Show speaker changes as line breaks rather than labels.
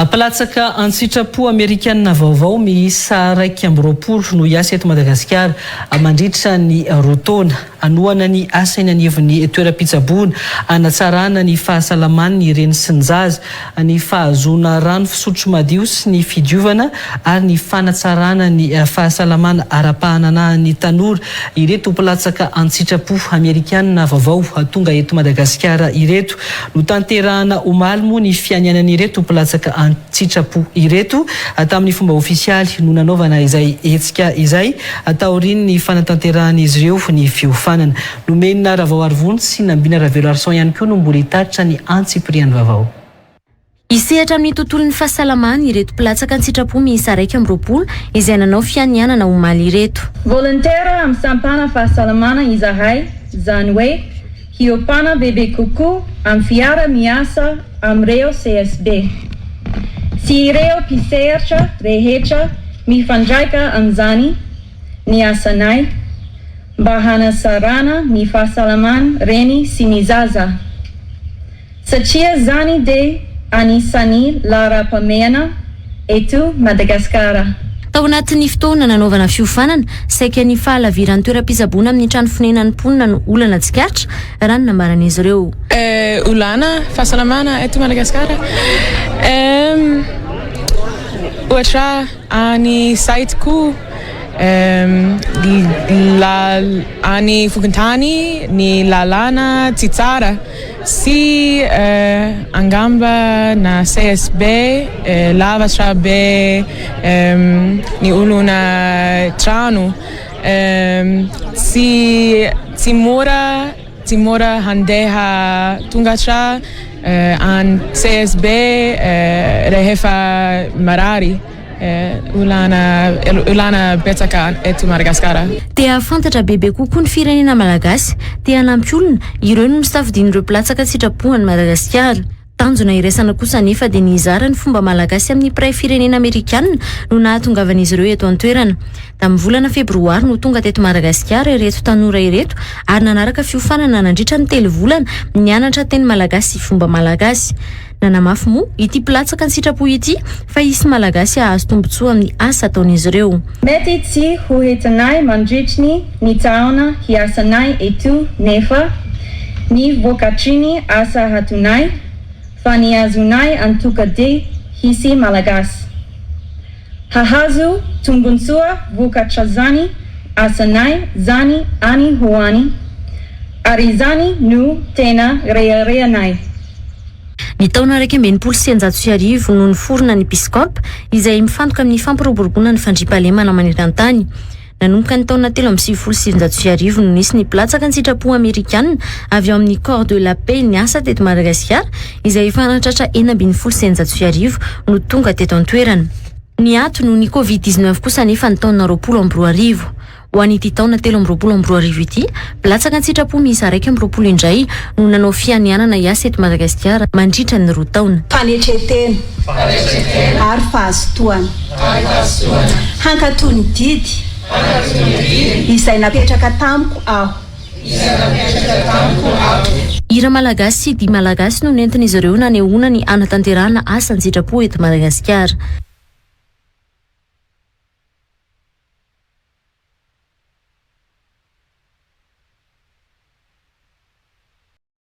Palatsaka antsitrapo Amerikanina vaovao miisa 2 no hiasa eto Madagasikara mandritra ny rotaona anohana ny asa eny anivon'ny toeram-pitsaboana anatsarana ny fahasalaman'ny reny sy ny zaza ny fahazoana rano fisotro madio sy ny fidiovana ary ny fanatsarana ny fahasalamana ara-pahananan'ny tanora ireto palatsaka antsitrapo Amerikanina vaovao tonga eto Madagasikara ireto no tanterahana omaly moa ny fianianany ireto palatsaka antsitrapo ireto tamin'ny fomba ofisialy no nanaovana izay hetsika izay taoriny ny fanatanterahana izy ireo ny fiofanana nomenina Ravao Arvony sy Nambina Ravelo Arson ihany koa no mbola hitatitra ny antsipiriany vaovao.
Isehatra amin'ny tontolon'ny fahasalamana ireto palatsaka antsitrapo miisa 2 izay nanao fianianana omaly ireto.
Volontera amin'ny sampana fahasalamana izahay zany hoe hiopana bebe kokoa amin'ny fiara miasa amin'ireo CSB. Sy ireo mpisehatra rehetra mifandraika amin'izany ny asanay mba hanasarana ny fahasalamana reny sy ny zaza. Satria zany dia anisany lara-pameana eto Madagasikara.
Tao anatin'ny fotoana nanaovana fiofanana saika ny fahalaviran'ny toeram-pitsaboana amin'ny trano fonenan'ny mponina no olana tsikatra raha ny nambaran'izy ireo.
Olana fahasalamana eto Madagasikara. Ohatra any saitiko any fokontany ny lalana tsy tsara sy angamba na CSB lavatra be ny olona trano tsy mora handeha tongatra an CSB rehefa marary. Ulana betsaka eto Madagasikara.
Tia fantatra bebe kokoa ny firenena malagasy tia hanampy olona ireo no misafidian'ireo palatsaka antsitrapoan'ny Madagasikara. Tanjona iraisana kosa nefa dia ny izara ny fomba malagasy amin'ny mpiray firenena Amerikanina no nahatongavan'izy ireo eto an-toerana. Tamin'ny volana febroary no tonga teto Madagasikara ireto tanora ireto ary nanaraka fiofanana nandritra ny 3 volana nianatra teny malagasy fomba malagasy. Nanamafy moa ity palatsaka antsitrapo ity fa isy malagasy ahazo tombotsoa amin'ny asa ataon'izy ireo.
Mety tsy ho entinay mandritry ny taona hiasanay eto nefa ny vokatriny asa hatunay fa ny azonay antoka-dia hisy malagasy. Hahazo tombotsoa vokatra zany asanay zany ani hoani ary zany no tena reharehanay.
Ny taona 1960 no niforona ny episkopa izay mifantoka amin'ny fampiroboroboana ny fandriampahalemana maneran-tany. Nanomboka ny taona 1970 no nisy ny palatsaka antsitrapo Amerikanina avy ao amin'ny Corps de la Paix ny asa teto Madagasikara izay efa nahatratra 1970 no tonga teto an-toerana. Ny ato no ny Covid-19 kosa nefa ny taona 2020. Ho an'ity taona 2020 ity, palatsaka antsitrapo miisa 2 indray no nanao fianianana hiasa eto Madagasikara mandritra ny 2 taona.
Fanetretena ary fahazotoana hankatony didy izay napetraka tamiko aho.
Hira malagasy sy dia malagasy no nentin'izy ireo nanehoana ny anatanterahana asa antsitrapo eto Madagasikara.